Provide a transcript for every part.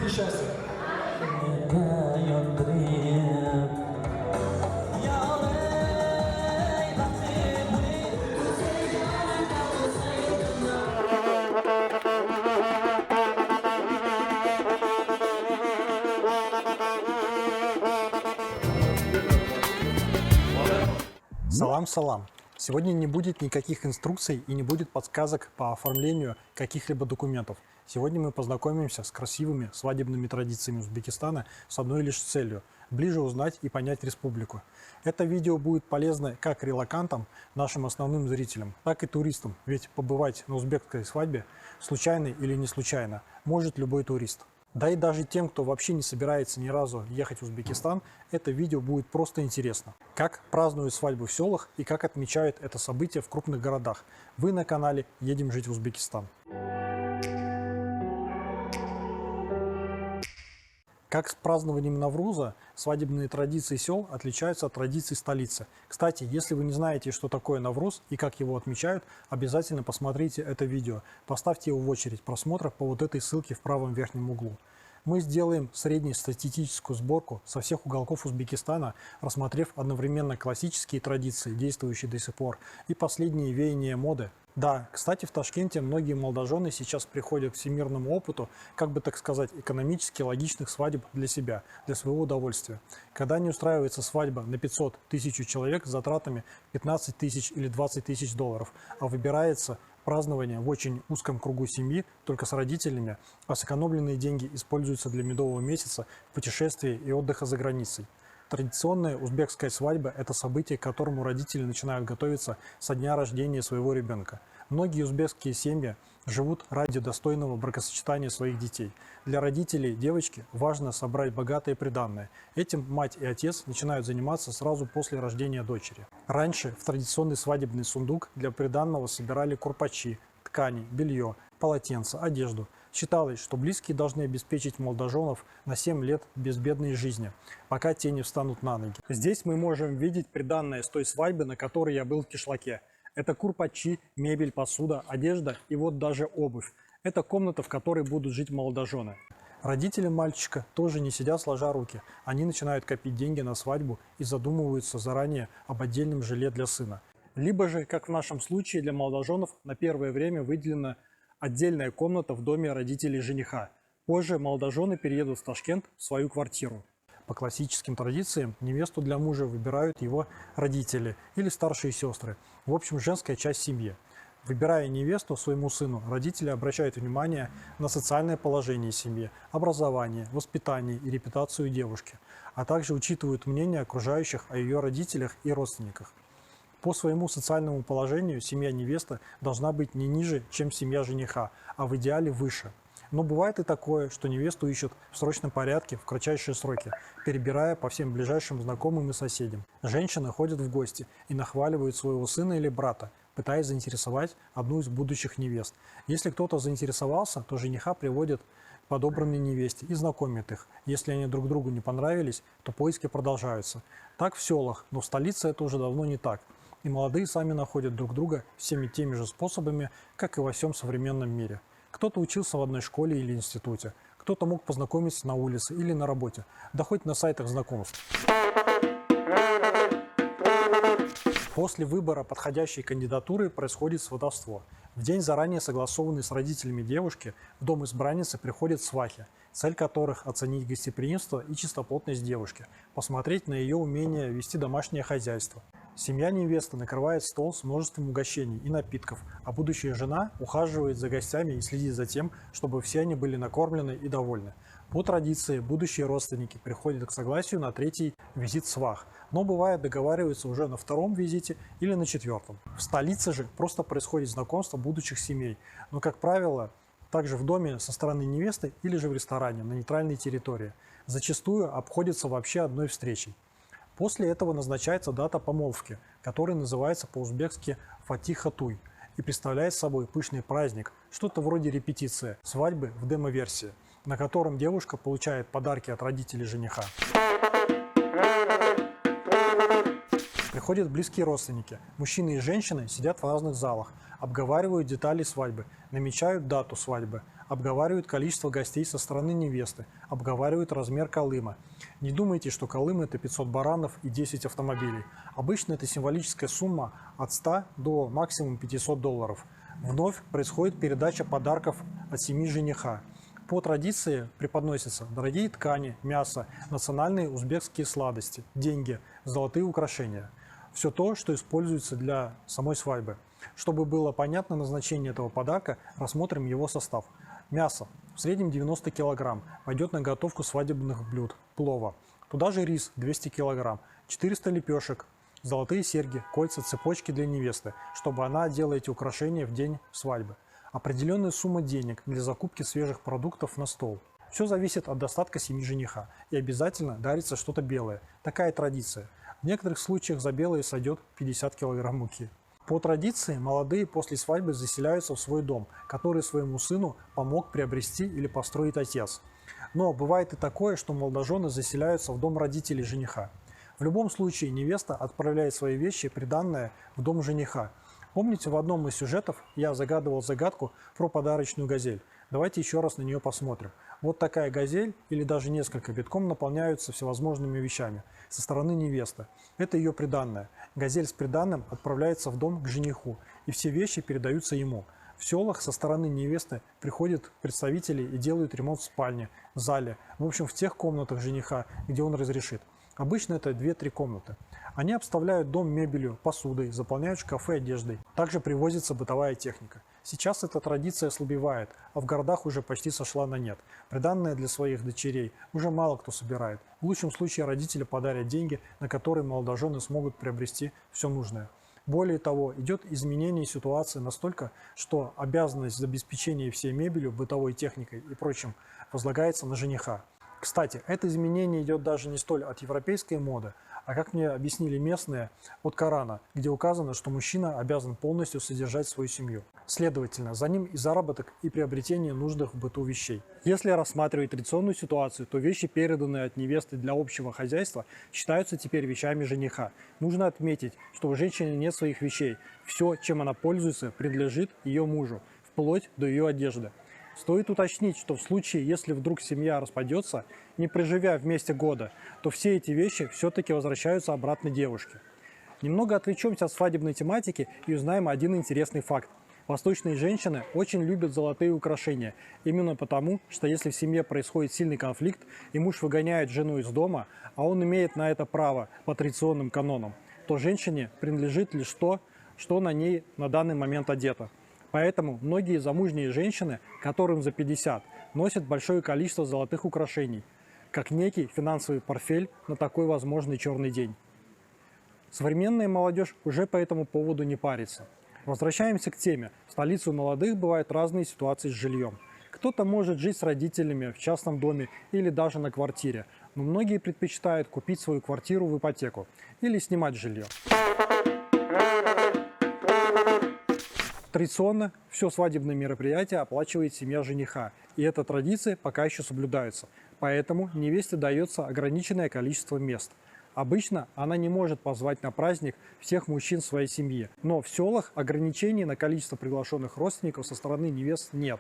счастья. Салам-салам! Сегодня не будет никаких инструкций и не будет подсказок по оформлению каких-либо документов. Сегодня мы познакомимся с красивыми свадебными традициями Узбекистана с одной лишь целью – ближе узнать и понять республику. Это видео будет полезно как релокантам, нашим основным зрителям, так и туристам, ведь побывать на узбекской свадьбе, случайно или не случайно, может любой турист. Да и даже тем, кто вообще не собирается ни разу ехать в Узбекистан, это видео будет просто интересно. Как празднуют свадьбу в селах и как отмечают это событие в крупных городах. Вы на канале «Едем жить в Узбекистан». Как с празднованием Навруза, свадебные традиции сел отличаются от традиций столицы. Кстати, если вы не знаете, что такое Навруз и как его отмечают, обязательно посмотрите это видео. Поставьте его в очередь просмотра по вот этой ссылке в правом верхнем углу. Мы сделаем среднестатистическую сборку со всех уголков Узбекистана, рассмотрев одновременно классические традиции, действующие до сих пор, и последние веяния моды. Да, кстати, в Ташкенте многие молодожены сейчас приходят к всемирному опыту, как бы так сказать, экономически логичных свадеб для себя, для своего удовольствия. Когда не устраивается свадьба на 500 тысяч человек с затратами 15 тысяч или 20 тысяч долларов, а выбирается празднование в очень узком кругу семьи, только с родителями, а сэкономленные деньги используются для медового месяца, путешествий и отдыха за границей. Традиционная узбекская свадьба – это событие, к которому родители начинают готовиться со дня рождения своего ребенка. Многие узбекские семьи живут ради достойного бракосочетания своих детей. Для родителей девочки важно собрать богатое приданное. Этим мать и отец начинают заниматься сразу после рождения дочери. Раньше в традиционный свадебный сундук для приданного собирали курпачи, ткани, белье, полотенца, одежду. Считалось, что близкие должны обеспечить молодоженов на 7 лет безбедной жизни, пока те не встанут на ноги. Здесь мы можем видеть приданное с той свадьбы, на которой я был в Кишлаке. Это курпачи, мебель, посуда, одежда и вот даже обувь. Это комната, в которой будут жить молодожены. Родители мальчика тоже не сидят сложа руки. Они начинают копить деньги на свадьбу и задумываются заранее об отдельном жилье для сына. Либо же, как в нашем случае, для молодоженов на первое время выделена отдельная комната в доме родителей жениха. Позже молодожены переедут в Ташкент в свою квартиру. По классическим традициям невесту для мужа выбирают его родители или старшие сестры, в общем, женская часть семьи. Выбирая невесту своему сыну, родители обращают внимание на социальное положение семьи, образование, воспитание и репутацию девушки, а также учитывают мнение окружающих о ее родителях и родственниках. По своему социальному положению семья невесты должна быть не ниже, чем семья жениха, а в идеале выше. Но бывает и такое, что невесту ищут в срочном порядке в кратчайшие сроки, перебирая по всем ближайшим знакомым и соседям. Женщины ходят в гости и нахваливают своего сына или брата, пытаясь заинтересовать одну из будущих невест. Если кто-то заинтересовался, то жениха приводят к подобранной невесте и знакомят их. Если они друг другу не понравились, то поиски продолжаются. Так в селах, но в столице это уже давно не так. И молодые сами находят друг друга всеми теми же способами, как и во всем современном мире. Кто-то учился в одной школе или институте, кто-то мог познакомиться на улице или на работе, да хоть на сайтах знакомств. После выбора подходящей кандидатуры происходит сватовство. В день заранее согласованный с родителями девушки в дом избранницы приходят свахи, цель которых – оценить гостеприимство и чистоплотность девушки, посмотреть на ее умение вести домашнее хозяйство. Семья невесты накрывает стол с множеством угощений и напитков, а будущая жена ухаживает за гостями и следит за тем, чтобы все они были накормлены и довольны. По традиции, будущие родственники приходят к согласию на третий визит свах, но бывает договариваются уже на втором визите или на четвертом. В столице же просто происходит знакомство будущих семей, но, как правило, также в доме со стороны невесты или же в ресторане на нейтральной территории. Зачастую обходится вообще одной встречей. После этого назначается дата помолвки, которая называется по-узбекски «фатих-хатуй» и представляет собой пышный праздник, что-то вроде репетиции, свадьбы в демо-версии, на котором девушка получает подарки от родителей жениха. Приходят близкие родственники. Мужчины и женщины сидят в разных залах, обговаривают детали свадьбы, намечают дату свадьбы, обговаривают количество гостей со стороны невесты, обговаривают размер колыма. Не думайте, что колым – это 500 баранов и 10 автомобилей. Обычно это символическая сумма от 100 до максимум $500. Вновь происходит передача подарков от семьи жениха. По традиции преподносятся дорогие ткани, мясо, национальные узбекские сладости, деньги, золотые украшения. Все то, что используется для самой свадьбы. Чтобы было понятно назначение этого подарка, рассмотрим его состав. Мясо в среднем 90 кг пойдет на готовку свадебных блюд, плова. Туда же рис 200 кг, 400 лепешек, золотые серьги, кольца, цепочки для невесты, чтобы она одела эти украшения в день свадьбы. Определенная сумма денег для закупки свежих продуктов на стол. Все зависит от достатка семьи жениха. И обязательно дарится что-то белое. Такая традиция. В некоторых случаях за белое сойдет 50 кг муки. По традиции молодые после свадьбы заселяются в свой дом, который своему сыну помог приобрести или построить отец. Но бывает и такое, что молодожены заселяются в дом родителей жениха. В любом случае невеста отправляет свои вещи, приданное, в дом жениха. Помните, в одном из сюжетов я загадывал загадку про подарочную газель? Давайте еще раз на нее посмотрим. Вот такая газель или даже несколько битком наполняются всевозможными вещами со стороны невесты. Это ее приданное. Газель с приданным отправляется в дом к жениху, и все вещи передаются ему. В селах со стороны невесты приходят представители и делают ремонт в спальне, в зале, в общем в тех комнатах жениха, где он разрешит. Обычно это 2-3 комнаты. Они обставляют дом мебелью, посудой, заполняют шкафы одеждой. Также привозится бытовая техника. Сейчас эта традиция ослабевает, а в городах уже почти сошла на нет. Приданное для своих дочерей уже мало кто собирает. В лучшем случае родители подарят деньги, на которые молодожены смогут приобрести все нужное. Более того, идет изменение ситуации настолько, что обязанность обеспечения всей мебелью, бытовой техникой и прочим возлагается на жениха. Кстати, это изменение идет даже не столь от европейской моды, а, как мне объяснили местные, от Корана, где указано, что мужчина обязан полностью содержать свою семью. Следовательно, за ним и заработок, и приобретение нужных в быту вещей. Если рассматривать традиционную ситуацию, то вещи, переданные от невесты для общего хозяйства, считаются теперь вещами жениха. Нужно отметить, что у женщины нет своих вещей. Все, чем она пользуется, принадлежит ее мужу, вплоть до ее одежды. Стоит уточнить, что в случае, если вдруг семья распадется, не проживя вместе года, то все эти вещи все-таки возвращаются обратно девушке. Немного отвлечемся от свадебной тематики и узнаем один интересный факт. Восточные женщины очень любят золотые украшения, именно потому, что если в семье происходит сильный конфликт и муж выгоняет жену из дома, а он имеет на это право по традиционным канонам, то женщине принадлежит лишь то, что на ней на данный момент одето. Поэтому многие замужние женщины, которым за 50, носят большое количество золотых украшений, как некий финансовый портфель на такой возможный черный день. Современная молодежь уже по этому поводу не парится. Возвращаемся к теме. В столице у молодых бывают разные ситуации с жильем. Кто-то может жить с родителями в частном доме или даже на квартире, но многие предпочитают купить свою квартиру в ипотеку или снимать жилье. Традиционно все свадебное мероприятие оплачивает семья жениха, и эта традиция пока еще соблюдается, поэтому невесте дается ограниченное количество мест. Обычно она не может позвать на праздник всех мужчин своей семьи, но в селах ограничений на количество приглашенных родственников со стороны невест нет.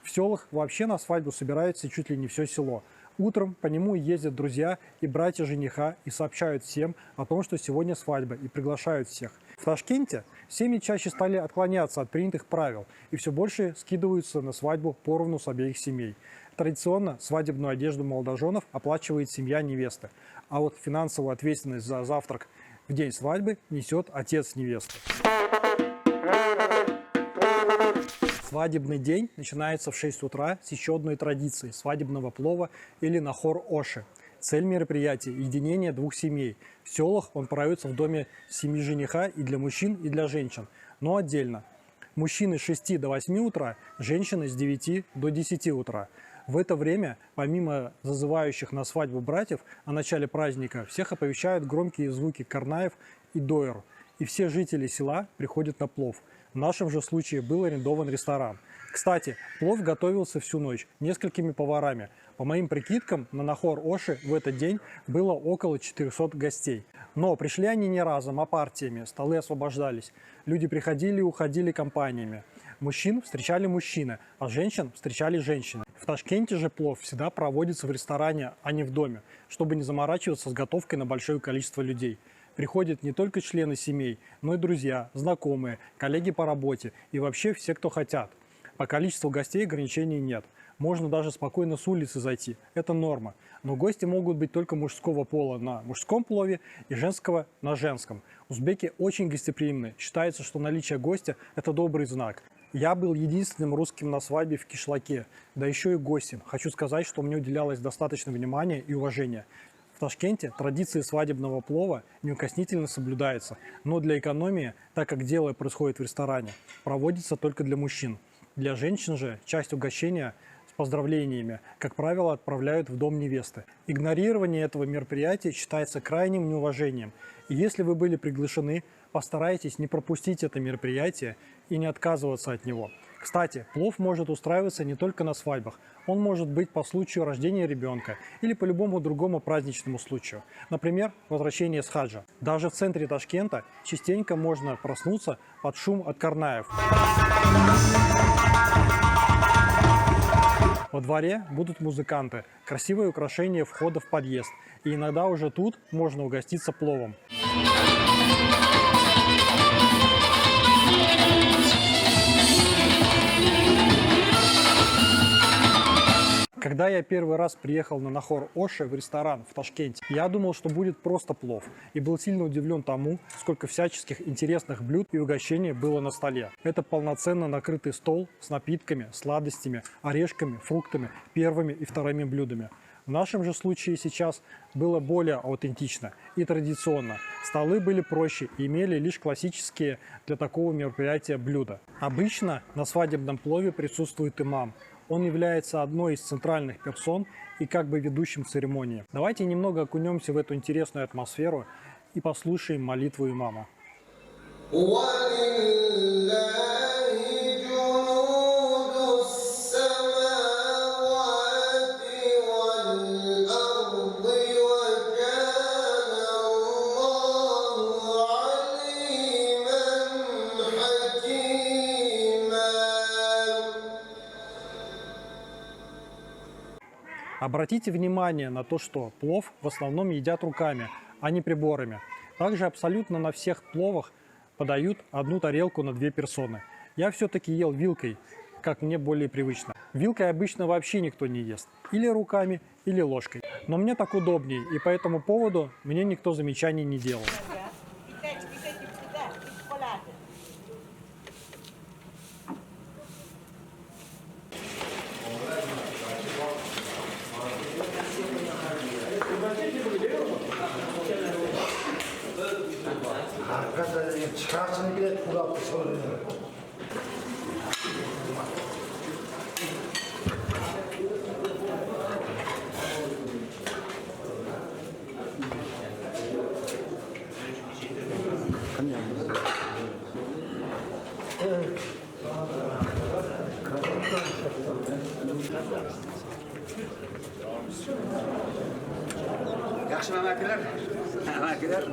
В селах вообще на свадьбу собирается чуть ли не все село. Утром по нему ездят друзья и братья жениха и сообщают всем о том, что сегодня свадьба, и приглашают всех. В Ташкенте семьи чаще стали отклоняться от принятых правил и все больше скидываются на свадьбу поровну с обеих семей. Традиционно свадебную одежду молодоженов оплачивает семья невесты, а вот финансовую ответственность за завтрак в день свадьбы несет отец невесты. Свадебный день начинается в 6 утра с еще одной традицией – свадебного плова или нахор оши. Цель мероприятия – единение двух семей. В селах он проводится в доме семьи жениха и для мужчин, и для женщин, но отдельно. Мужчины с 6 до 8 утра, женщины с 9 до 10 утра. В это время, помимо зазывающих на свадьбу братьев, о начале праздника всех оповещают громкие звуки карнаев и доер, и все жители села приходят на плов. В нашем же случае был арендован ресторан. Кстати, плов готовился всю ночь несколькими поварами. По моим прикидкам, на нахор оши в этот день было около 400 гостей. Но пришли они не разом, а партиями, столы освобождались. Люди приходили и уходили компаниями. Мужчин встречали мужчины, а женщин встречали женщины. В Ташкенте же плов всегда проводится в ресторане, а не в доме, чтобы не заморачиваться с готовкой на большое количество людей. Приходят не только члены семей, но и друзья, знакомые, коллеги по работе и вообще все, кто хотят. По количеству гостей ограничений нет. Можно даже спокойно с улицы зайти. Это норма. Но гости могут быть только мужского пола на мужском плове и женского на женском. Узбеки очень гостеприимны. Считается, что наличие гостя – это добрый знак. Я был единственным русским на свадьбе в Кишлаке, да еще и гостем. Хочу сказать, что мне уделялось достаточно внимания и уважения. В Ташкенте традиции свадебного плова неукоснительно соблюдаются, но для экономии, так как дело происходит в ресторане, проводится только для мужчин. Для женщин же часть угощения с поздравлениями, как правило, отправляют в дом невесты. Игнорирование этого мероприятия считается крайним неуважением. И если вы были приглашены, постарайтесь не пропустить это мероприятие и не отказываться от него. Кстати, плов может устраиваться не только на свадьбах. Он может быть по случаю рождения ребенка или по любому другому праздничному случаю. Например, возвращение с хаджа. Даже в центре Ташкента частенько можно проснуться под шум от карнаев. Во дворе будут музыканты, красивые украшения входа в подъезд. И иногда уже тут можно угоститься пловом. Когда я первый раз приехал на Нахор-Оше в ресторан в Ташкенте, я думал, что будет просто плов, и был сильно удивлен тому, сколько всяческих интересных блюд и угощений было на столе. Это полноценно накрытый стол с напитками, сладостями, орешками, фруктами, первыми и вторыми блюдами. В нашем же случае сейчас было более аутентично и традиционно. Столы были проще и имели лишь классические для такого мероприятия блюда. Обычно на свадебном плове присутствует имам. Он является одной из центральных персон и как бы ведущим церемонии. Давайте немного окунемся в эту интересную атмосферу и послушаем молитву имама. Обратите внимание на то, что плов в основном едят руками, а не приборами. Также абсолютно на всех пловах подают одну тарелку на 2 персоны. Я все-таки ел вилкой, как мне более привычно. Вилкой обычно вообще никто не ест. Или руками, или ложкой. Но мне так удобнее, и по этому поводу мне никто замечаний не делал. Çıkarsın bile kulaklı soruyor. Yaxshi amakilar. Amakilar.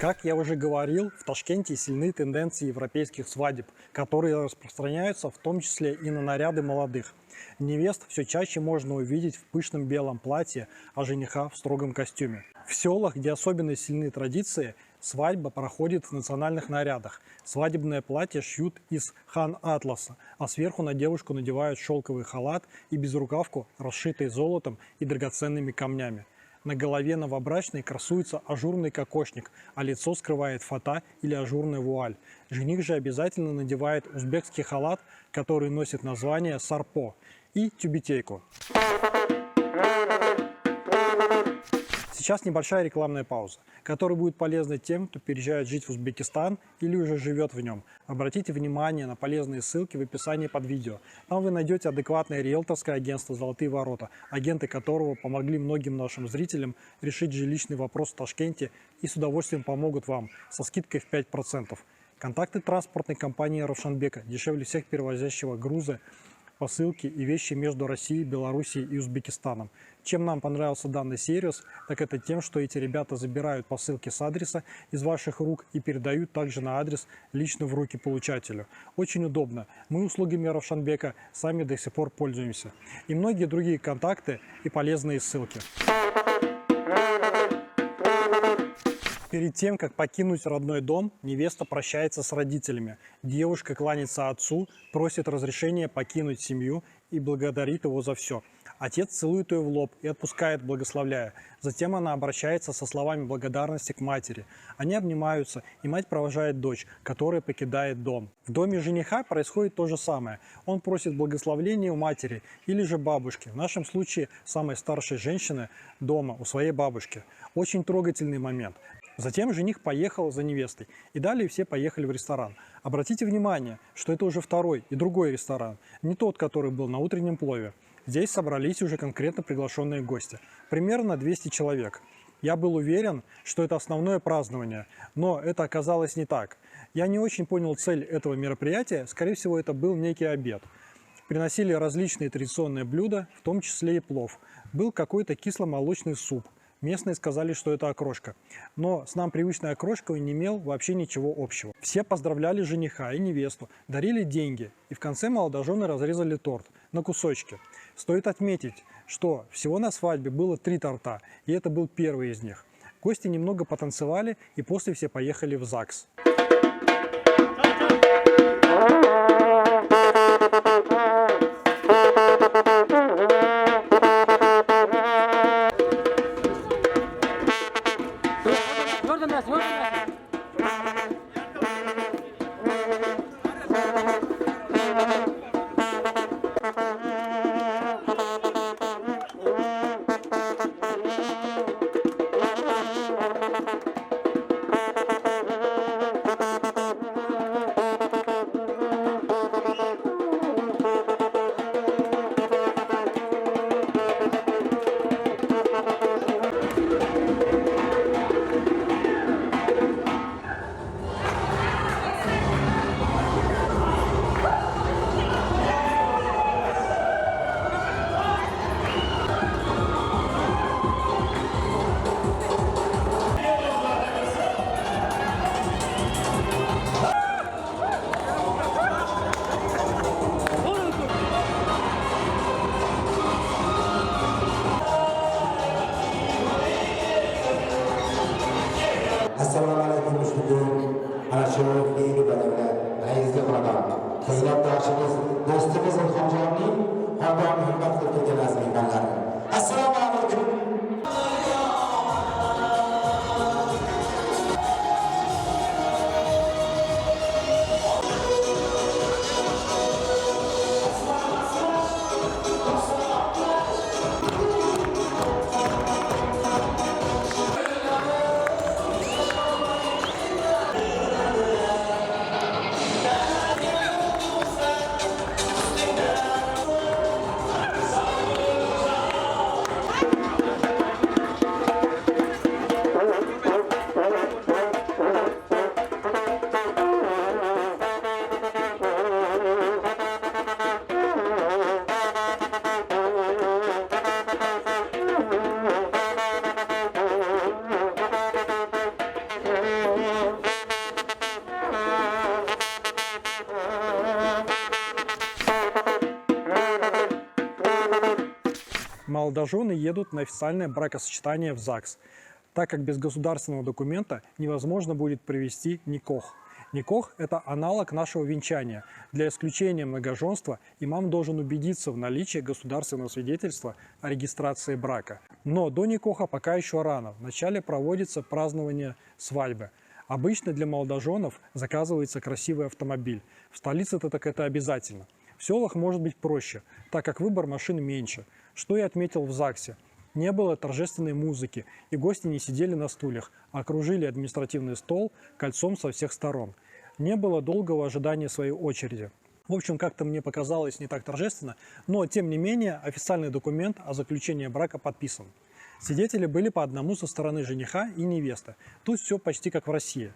Как я уже говорил, в Ташкенте сильны тенденции европейских свадеб, которые распространяются в том числе и на наряды молодых. Невест все чаще можно увидеть в пышном белом платье, а жениха в строгом костюме. В селах, где особенно сильны традиции, свадьба проходит в национальных нарядах. Свадебное платье шьют из хан-атласа, а сверху на девушку надевают шелковый халат и безрукавку, расшитый золотом и драгоценными камнями. На голове новобрачной красуется ажурный кокошник, а лицо скрывает фата или ажурная вуаль. Жених же обязательно надевает узбекский халат, который носит название сарпо, и тюбетейку. Сейчас небольшая рекламная пауза, которая будет полезна тем, кто переезжает жить в Узбекистан или уже живет в нем. Обратите внимание на полезные ссылки в описании под видео. Там вы найдете адекватное риэлторское агентство «Золотые ворота», агенты которого помогли многим нашим зрителям решить жилищный вопрос в Ташкенте и с удовольствием помогут вам со скидкой в 5%. Контакты транспортной компании «Равшанбека» дешевле всех перевозящего грузы, посылки и вещи между Россией, Белоруссией и Узбекистаном. Чем нам понравился данный сервис, так это тем, что эти ребята забирают посылки с адреса из ваших рук и передают также на адрес лично в руки получателю. Очень удобно. Мы услугами Равшанбека сами до сих пор пользуемся. И многие другие контакты и полезные ссылки. Перед тем, как покинуть родной дом, невеста прощается с родителями. Девушка кланяется отцу, просит разрешения покинуть семью и благодарит его за все. Отец целует ее в лоб и отпускает, благословляя. Затем она обращается со словами благодарности к матери. Они обнимаются, и мать провожает дочь, которая покидает дом. В доме жениха происходит то же самое. Он просит благословения у матери или же бабушки. В нашем случае самой старшей женщины дома, у своей бабушки. Очень трогательный момент. Затем жених поехал за невестой, и далее все поехали в ресторан. Обратите внимание, что это уже второй и другой ресторан, не тот, который был на утреннем плове. Здесь собрались уже конкретно приглашенные гости, примерно 200 человек. Я был уверен, что это основное празднование, но это оказалось не так. Я не очень понял цель этого мероприятия, скорее всего, это был некий обед. Приносили различные традиционные блюда, в том числе и плов. Был какой-то кисломолочный суп. Местные сказали, что это окрошка. Но с нам привычной окрошкой не имел вообще ничего общего. Все поздравляли жениха и невесту, дарили деньги. И в конце молодожены разрезали торт на кусочки. Стоит отметить, что всего на свадьбе было 3 торта, и это был первый из них. Гости немного потанцевали, и после все поехали в ЗАГС. Assalomu alaykum mushuklar. Ana shu yeni bolalar, azizli xonadon. Xizmatdoshimiz, do'stimiz Ilhomjonning xonadon hurmat qilib kelgan aziz mehmonlar. Assalomu alaykum. Молодожены едут на официальное бракосочетание в ЗАГС, так как без государственного документа невозможно будет провести никох. Никох – это аналог нашего венчания. Для исключения многоженства имам должен убедиться в наличии государственного свидетельства о регистрации брака. Но до никоха пока еще рано. Вначале проводится празднование свадьбы. Обычно для молодоженов заказывается красивый автомобиль. В столице это обязательно. В селах может быть проще, так как выбор машин меньше. Что я отметил в ЗАГСе. Не было торжественной музыки, и гости не сидели на стульях, а окружили административный стол кольцом со всех сторон. Не было долгого ожидания своей очереди. В общем, как-то мне показалось не так торжественно, но, тем не менее, официальный документ о заключении брака подписан. Свидетели были по одному со стороны жениха и невесты. Тут все почти как в России.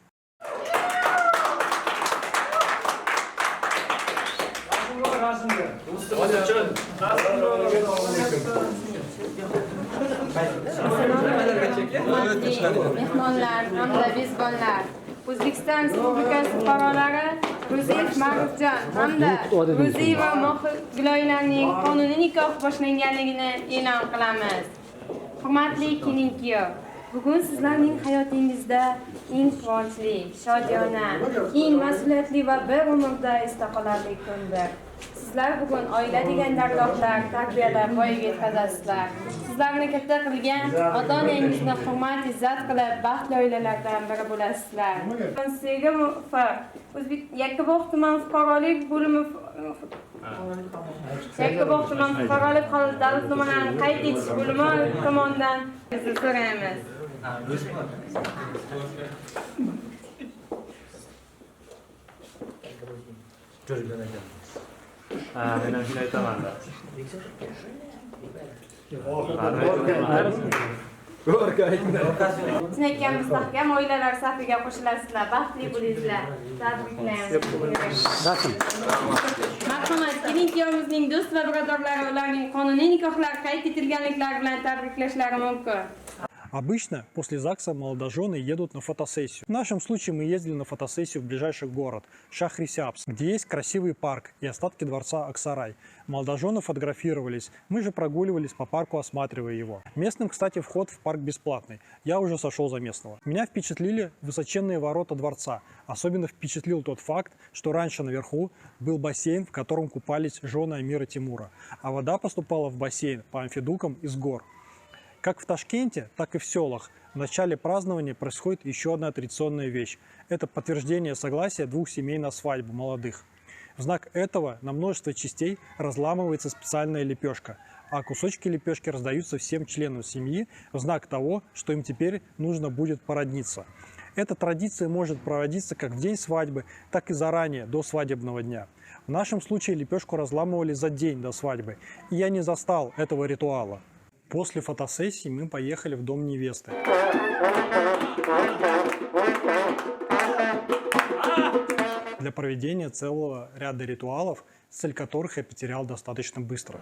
Mehmonlar hamda mezbonlar, O'zbekiston Respublikasi fuqarolari Ro'ziyev Ma'rufjon hamda Ro'ziyeva Mohirgiloylarning qonuniy nikoh boshlanganligini e'lon qilamiz. Hurmatli kelin-kuyov, bugun sizlarning hayotingizda eng quvonchli, shodiyona, eng mas'uliyatli va bir umrda esda qolarli kundir. Sizlar bugun oila degan dargohlar, tarbiyalar voyaga yetkazasizlar. Sizlarni katta qilgan ota-onangizni hurmat, izzat qilib, baxtli oilalardan biri bo'lasizlar. Konstitutsiyaga muvofiq Yakkabog' tuman fuqarolik bo'limi Yakkabog' tuman fuqarolik davlat nomalarini qayd etish bo'limi tomonidan so'raymiz. Men ham shuni aytaman-da. Sizni aytgan mustahkam oilalar safiga qo'shilasizlar, baxtli bo'linglar. Tabriklaymiz. Marhamat, kelin-kuyovimizning do'st va birodarlari ularning qonuniy nikohlari qayd etilganliklari bilan tabriklashlari mumkin. Обычно после ЗАГСа молодожены едут на фотосессию. В нашем случае мы ездили на фотосессию в ближайший город Шахрисябск, где есть красивый парк и остатки дворца Аксарай. Молодожены фотографировались, мы же прогуливались по парку, осматривая его. Местным, кстати, вход в парк бесплатный. Я уже сошел за местного. Меня впечатлили высоченные ворота дворца. Особенно впечатлил тот факт, что раньше наверху был бассейн, в котором купались жены Амира Тимура, а вода поступала в бассейн по амфидукам из гор. Как в Ташкенте, так и в селах в начале празднования происходит еще одна традиционная вещь. Это подтверждение согласия двух семей на свадьбу молодых. В знак этого на множество частей разламывается специальная лепешка, а кусочки лепешки раздаются всем членам семьи в знак того, что им теперь нужно будет породниться. Эта традиция может проводиться как в день свадьбы, так и заранее, до свадебного дня. В нашем случае лепешку разламывали за день до свадьбы, и я не застал этого ритуала. После фотосессии мы поехали в дом невесты. Для проведения целого ряда ритуалов, цель которых я потерял достаточно быстро.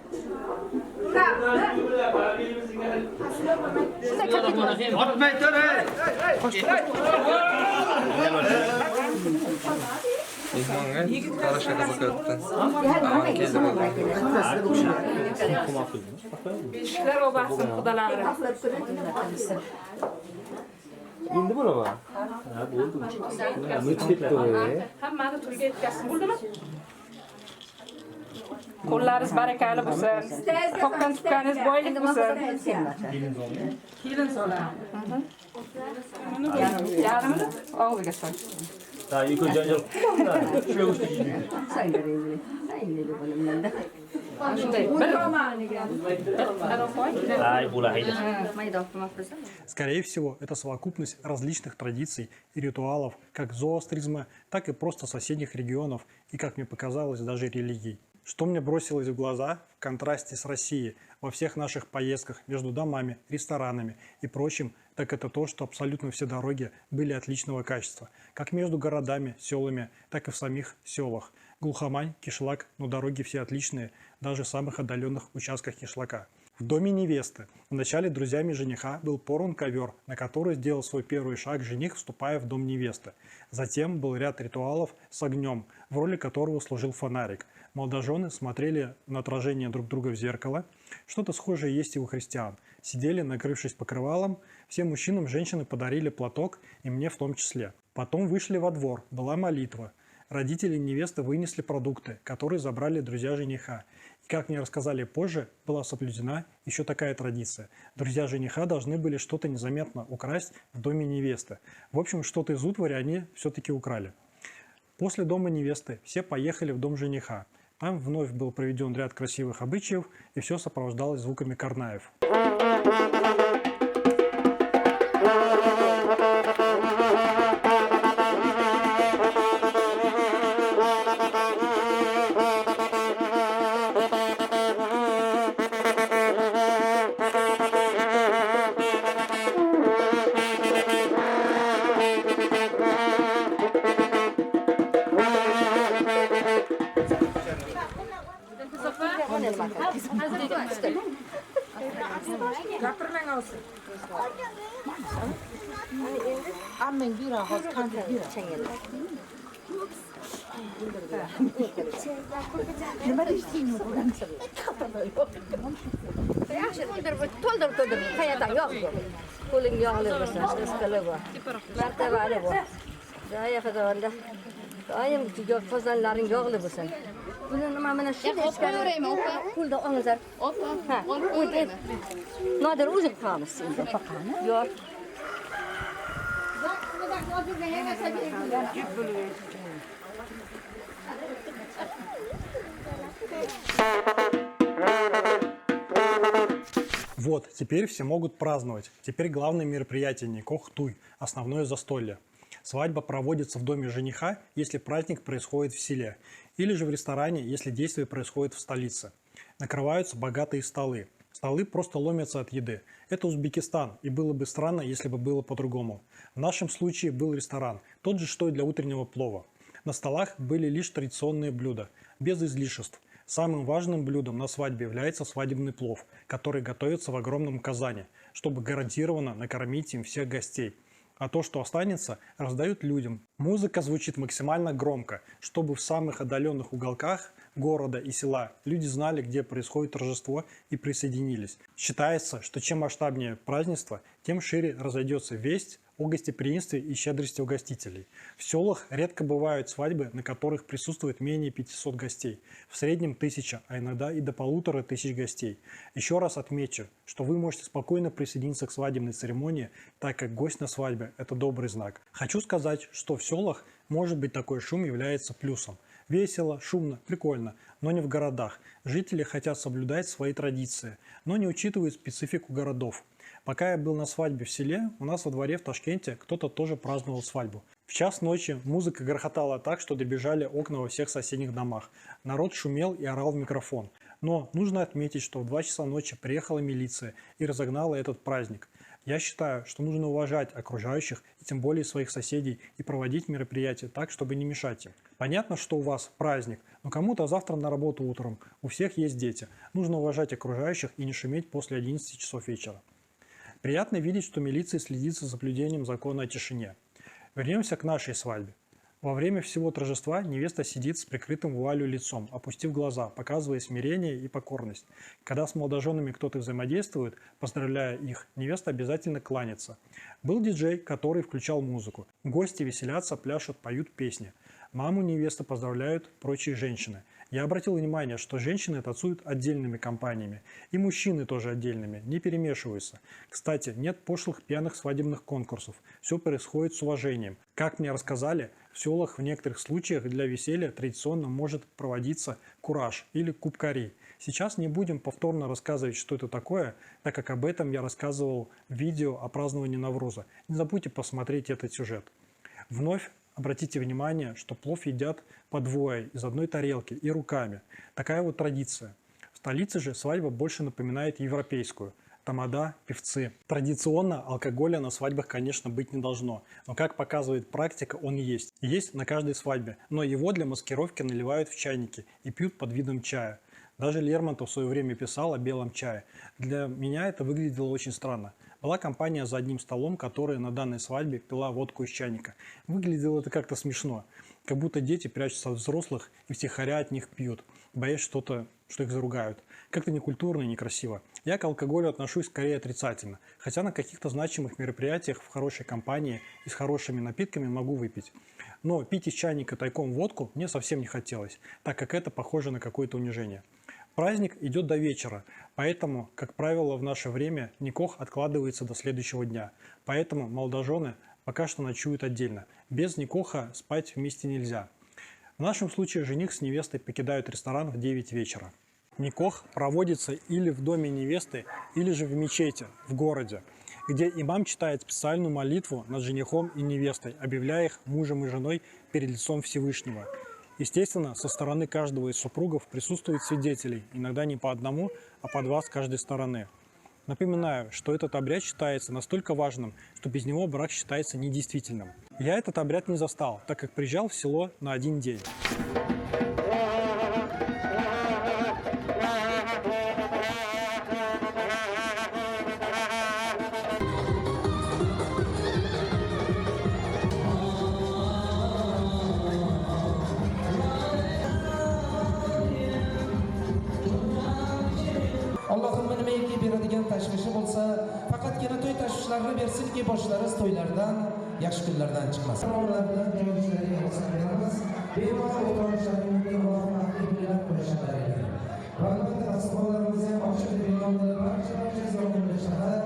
Хорошо, endi bo'laman. Ha, bo'ldi. Umid ketdi. Hammani pulga yetkazsin, bo'ldimi? Qo'llaringiz barakali bo'lsin. Topgan tutganingiz boylik bo'lsin. Kelin sola. Yarmini og'ziga so'y. Ha, ikki janjal. Shuga o'xshaydi. Скорее всего, это совокупность различных традиций и ритуалов, как зороастризма, так и просто соседних регионов и, как мне показалось, даже религий. Что мне бросилось в глаза в контрасте с Россией во всех наших поездках между домами, ресторанами и прочим, так это то, что абсолютно все дороги были отличного качества, как между городами, селами, так и в самих селах. Глухомань, кишлак, но дороги все отличные, даже в самых отдаленных участках кишлака. В доме невесты вначале друзьями жениха был порван ковер, на который сделал свой первый шаг жених, вступая в дом невесты. Затем был ряд ритуалов с огнем, в роли которого служил фонарик. Молодожены смотрели на отражение друг друга в зеркало. Что-то схожее есть и у христиан. Сидели, накрывшись покрывалом. Всем мужчинам женщины подарили платок, и мне в том числе. Потом вышли во двор, была молитва. Родители невесты вынесли продукты, которые забрали друзья жениха. И, как мне рассказали позже, была соблюдена еще такая традиция. Друзья жениха должны были что-то незаметно украсть в доме невесты. В общем, что-то из утвари они все-таки украли. После дома невесты все поехали в дом жениха. Там вновь был проведен ряд красивых обычаев, и все сопровождалось звуками карнаев. Вот, теперь все могут праздновать. Теперь главное мероприятие Никох Туй, основное застолье. Свадьба проводится в доме жениха, если праздник происходит в селе, или же в ресторане, если действие происходит в столице. Накрываются богатые столы. Столы просто ломятся от еды. Это Узбекистан, и было бы странно, если бы было по-другому. В нашем случае был ресторан, тот же, что и для утреннего плова. На столах были лишь традиционные блюда, без излишеств. Самым важным блюдом на свадьбе является свадебный плов, который готовится в огромном казане, чтобы гарантированно накормить им всех гостей. А то, что останется, раздают людям. Музыка звучит максимально громко, чтобы в самых отдаленных уголках города и села люди знали, где происходит торжество, и присоединились. Считается, что чем масштабнее празднество, тем шире разойдется весть о гостеприимстве и щедрости угостителей. В селах редко бывают свадьбы, на которых присутствует менее 500 гостей. В среднем 1000, а иногда и до 1500 гостей. Еще раз отмечу, что вы можете спокойно присоединиться к свадебной церемонии, так как гость на свадьбе – это добрый знак. Хочу сказать, что в селах, может быть, такой шум является плюсом. Весело, шумно, прикольно, но не в городах. Жители хотят соблюдать свои традиции, но не учитывают специфику городов. Пока я был на свадьбе в селе, у нас во дворе в Ташкенте кто-то тоже праздновал свадьбу. В час ночи музыка грохотала так, что дребезжали окна во всех соседних домах. Народ шумел и орал в микрофон. Но нужно отметить, что в 2 часа ночи приехала милиция и разогнала этот праздник. Я считаю, что нужно уважать окружающих и тем более своих соседей и проводить мероприятия так, чтобы не мешать им. Понятно, что у вас праздник, но кому-то завтра на работу утром. У всех есть дети. Нужно уважать окружающих и не шуметь после 11 часов вечера. Приятно видеть, что милиция следит за соблюдением закона о тишине. Вернемся к нашей свадьбе. Во время всего торжества невеста сидит с прикрытым вуалью лицом, опустив глаза, показывая смирение и покорность. Когда с молодоженами кто-то взаимодействует, поздравляя их, невеста обязательно кланяется. Был диджей, который включал музыку. Гости веселятся, пляшут, поют песни. Маму невесты поздравляют прочие женщины. Я обратил внимание, что женщины танцуют отдельными компаниями. И мужчины тоже отдельными, не перемешиваются. Кстати, нет пошлых пьяных свадебных конкурсов. Все происходит с уважением. Как мне рассказали, в селах в некоторых случаях для веселья традиционно может проводиться кураж или кубкари. Сейчас не будем повторно рассказывать, что это такое, так как об этом я рассказывал в видео о праздновании Навруза. Не забудьте посмотреть этот сюжет. Вновь обратите внимание, что плов едят по двое из одной тарелки и руками. Такая вот традиция. В столице же свадьба больше напоминает европейскую. Тамада, певцы. Традиционно алкоголя на свадьбах, конечно, быть не должно. Но, как показывает практика, он есть. Есть на каждой свадьбе. Но его для маскировки наливают в чайники и пьют под видом чая. Даже Лермонтов в свое время писал о белом чае. Для меня это выглядело очень странно. Была компания за одним столом, которая на данной свадьбе пила водку из чайника. Выглядело это как-то смешно. Как будто дети прячутся от взрослых и втихаря от них пьют, боясь что их заругают. Как-то некультурно и некрасиво. Я к алкоголю отношусь скорее отрицательно, хотя на каких-то значимых мероприятиях в хорошей компании и с хорошими напитками могу выпить. Но пить из чайника тайком водку мне совсем не хотелось, так как это похоже на какое-то унижение. Праздник идет до вечера, поэтому, как правило, в наше время никох откладывается до следующего дня. Поэтому молодожены пока что ночуют отдельно. Без никоха спать вместе нельзя. В нашем случае жених с невестой покидают ресторан в 9 вечера. Никох проводится или в доме невесты, или же в мечети, в городе, где имам читает специальную молитву над женихом и невестой, объявляя их мужем и женой перед лицом Всевышнего. Естественно, со стороны каждого из супругов присутствуют свидетелей, иногда не по одному, а по два с каждой стороны. Напоминаю, что этот обряд считается настолько важным, что без него брак считается недействительным. Я этот обряд не застал, так как приезжал в село на один день. Allohim nimaiki beradigan tashvishi bo'lsa, faqatgina to'y tashvishlarini bersinki, boshlariz to'ylardan, yaxshi kunlardan chiqmasin. Bemalol o'tirishlaringizni Allohim mahliylab qo'yishlari. Va albatta rasmlarimizni ham ochiq deb e'lonlar barcha izlohlar shahar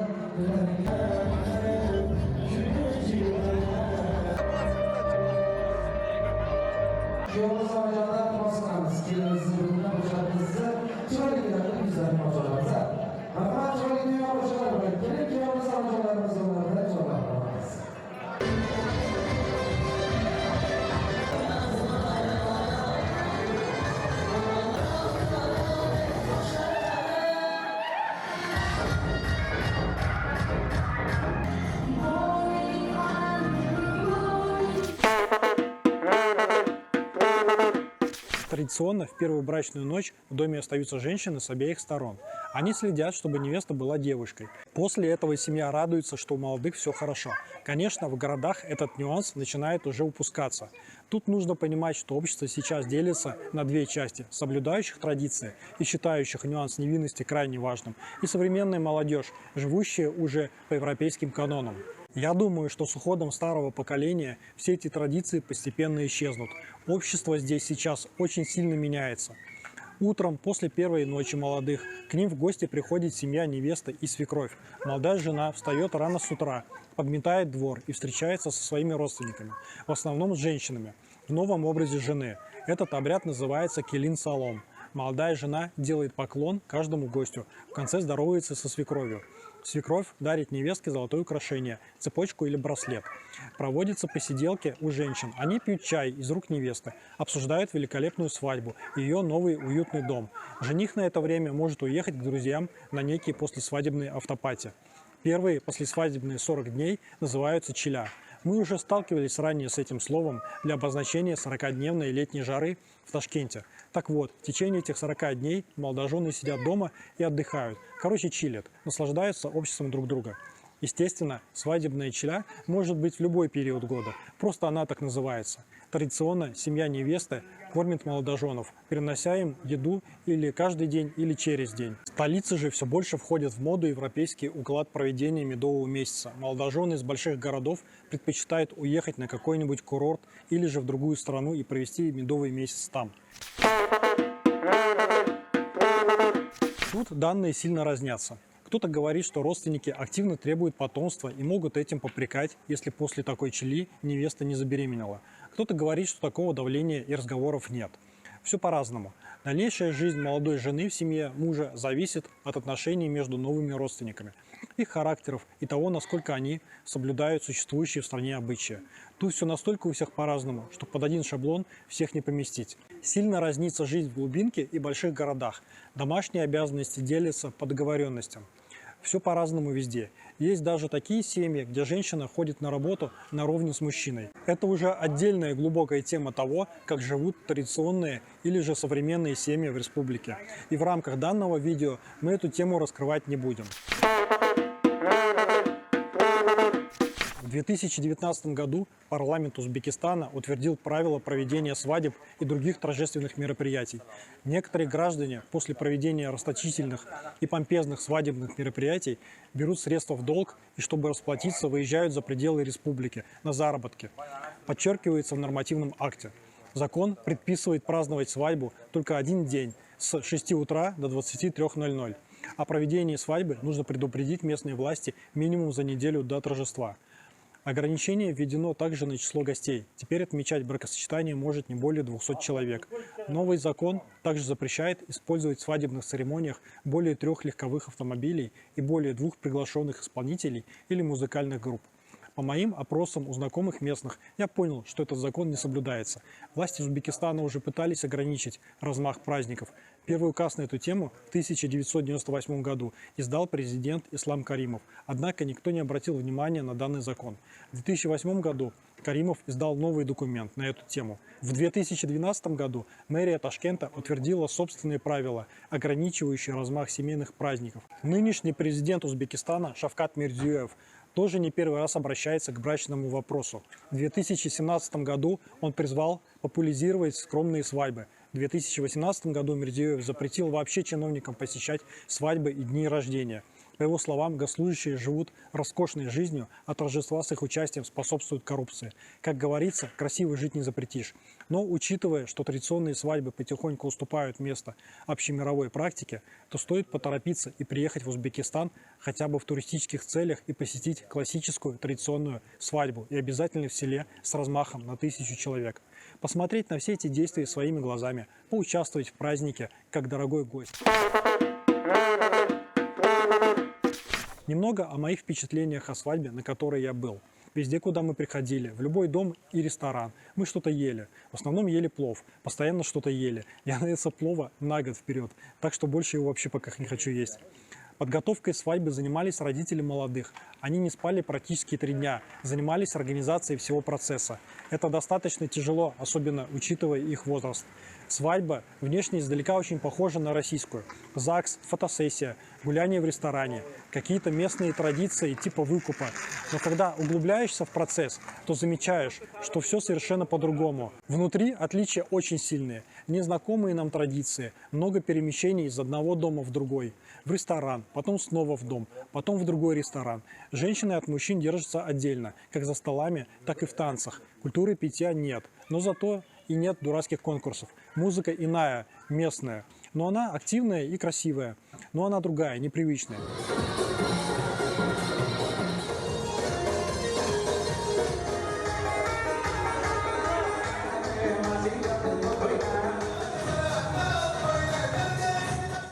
Kuyovimiz onajonim mosqamiz, kelinizni bundan boshqarimizni chiroylilarni yuzlarini ochamiz. Marhamat chiroyli boshqalar bilan keling, kuyovimiz onajolarimiz bilan joylashamiz. Традиционно в первую брачную ночь в доме остаются женщины с обеих сторон. Они следят, чтобы невеста была девушкой. После этого семья радуется, что у молодых все хорошо. Конечно, в городах этот нюанс начинает уже упускаться. Тут нужно понимать, что общество сейчас делится на две части – соблюдающих традиции и считающих нюанс невинности крайне важным, и современная молодежь, живущая уже по европейским канонам. Я думаю, что с уходом старого поколения все эти традиции постепенно исчезнут. Общество здесь сейчас очень сильно меняется. Утром, после первой ночи молодых, к ним в гости приходит семья невесты и свекровь. Молодая жена встает рано с утра, подметает двор и встречается со своими родственниками, в основном с женщинами, в новом образе жены. Этот обряд называется келин-салом. Молодая жена делает поклон каждому гостю, в конце здоровается со свекровью. Свекровь дарит невестке золотое украшение, цепочку или браслет. Проводятся посиделки у женщин. Они пьют чай из рук невесты, обсуждают великолепную свадьбу и ее новый уютный дом. Жених на это время может уехать к друзьям на некие послесвадебные автопати. Первые послесвадебные 40 дней называются чиля. Мы уже сталкивались ранее с этим словом для обозначения 40-дневной летней жары в Ташкенте. Так вот, в течение этих 40 дней молодожены сидят дома и отдыхают. Короче, чилят, наслаждаются обществом друг друга. Естественно, свадебная чиля может быть в любой период года, просто она так называется. Традиционно семья невесты кормит молодоженов, перенося им еду или каждый день, или через день. В столице же все больше входит в моду европейский уклад проведения медового месяца. Молодожены из больших городов предпочитают уехать на какой-нибудь курорт или же в другую страну и провести медовый месяц там. Тут данные сильно разнятся. Кто-то говорит, что родственники активно требуют потомства и могут этим попрекать, если после такой чили невеста не забеременела. Кто-то говорит, что такого давления и разговоров нет. Все по-разному. Дальнейшая жизнь молодой жены в семье мужа зависит от отношений между новыми родственниками, их характеров и того, насколько они соблюдают существующие в стране обычаи. Тут все настолько у всех по-разному, что под один шаблон всех не поместить. Сильно разнится жизнь в глубинке и больших городах. Домашние обязанности делятся по договоренностям. Все по-разному везде. Есть даже такие семьи, где женщина ходит на работу наравне с мужчиной. Это уже отдельная глубокая тема того, как живут традиционные или же современные семьи в республике. И в рамках данного видео мы эту тему раскрывать не будем. В 2019 году парламент Узбекистана утвердил правила проведения свадеб и других торжественных мероприятий. Некоторые граждане после проведения расточительных и помпезных свадебных мероприятий берут средства в долг и, чтобы расплатиться, выезжают за пределы республики на заработки. Подчеркивается в нормативном акте. Закон предписывает праздновать свадьбу только один день с 6 утра до 23:00. О проведении свадьбы нужно предупредить местные власти минимум за неделю до торжества. Ограничение введено также на число гостей. Теперь отмечать бракосочетание может не более 200 человек. Новый закон также запрещает использовать в свадебных церемониях более 3 легковых автомобилей и более 2 приглашенных исполнителей или музыкальных групп. По моим опросам у знакомых местных я понял, что этот закон не соблюдается. Власти Узбекистана уже пытались ограничить размах праздников. Первый указ на эту тему в 1998 году издал президент Ислам Каримов. Однако никто не обратил внимания на данный закон. В 2008 году Каримов издал новый документ на эту тему. В 2012 году мэрия Ташкента утвердила собственные правила, ограничивающие размах семейных праздников. Нынешний президент Узбекистана Шавкат Мирзиёев тоже не первый раз обращается к брачному вопросу. В 2017 году он призвал популяризировать скромные свадьбы. В 2018 году Мирзиёев запретил вообще чиновникам посещать свадьбы и дни рождения. По его словам, госслужащие живут роскошной жизнью, а торжества с их участием способствуют коррупции. Как говорится, красиво жить не запретишь. Но учитывая, что традиционные свадьбы потихоньку уступают место общемировой практике, то стоит поторопиться и приехать в Узбекистан хотя бы в туристических целях и посетить классическую традиционную свадьбу и обязательно в селе с размахом на 1000 человек. Посмотреть на все эти действия своими глазами, поучаствовать в празднике как дорогой гость. Немного о моих впечатлениях о свадьбе, на которой я был. Везде, куда мы приходили, в любой дом и ресторан, мы что-то ели. В основном ели плов, постоянно что-то ели. Я наелся плова на год вперед, так что больше его вообще пока не хочу есть. Подготовкой свадьбы занимались родители молодых. Они не спали практически 3 дня, занимались организацией всего процесса. Это достаточно тяжело, особенно учитывая их возраст. Свадьба внешне издалека очень похожа на российскую. ЗАГС, фотосессия, гуляние в ресторане, какие-то местные традиции типа выкупа. Но когда углубляешься в процесс, то замечаешь, что все совершенно по-другому. Внутри отличия очень сильные. Незнакомые нам традиции, много перемещений из одного дома в другой. В ресторан, потом снова в дом, потом в другой ресторан. Женщины от мужчин держатся отдельно, как за столами, так и в танцах. Культуры питья нет, но зато и нет дурацких конкурсов. Музыка иная, местная, но она активная и красивая, но она другая, непривычная.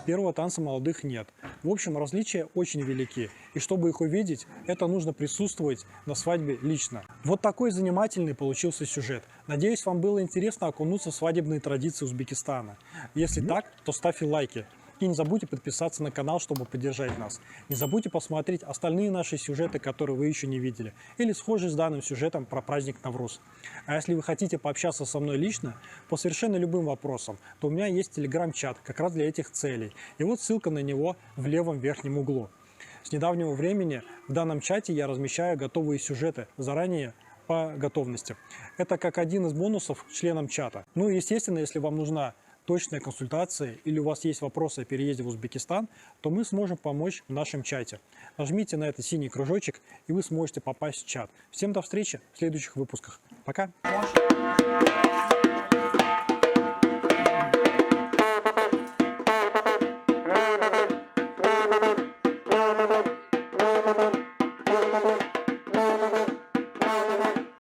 Первого танца молодых нет. В общем, различия очень велики. И чтобы их увидеть, это нужно присутствовать на свадьбе лично. Вот такой занимательный получился сюжет. Надеюсь, вам было интересно окунуться в свадебные традиции Узбекистана. Если так, то ставьте лайки. И не забудьте подписаться на канал, чтобы поддержать нас. Не забудьте посмотреть остальные наши сюжеты, которые вы еще не видели, или схожие с данным сюжетом про праздник Навруз. А если вы хотите пообщаться со мной лично по совершенно любым вопросам, то у меня есть телеграм-чат как раз для этих целей. И вот ссылка на него в левом верхнем углу. С недавнего времени в данном чате я размещаю готовые сюжеты заранее по готовности. Это как один из бонусов членам чата. Ну и естественно, если вам нужна точная консультация или у вас есть вопросы о переезде в Узбекистан, то мы сможем помочь в нашем чате. Нажмите на этот синий кружочек, и вы сможете попасть в чат. Всем до встречи в следующих выпусках. Пока!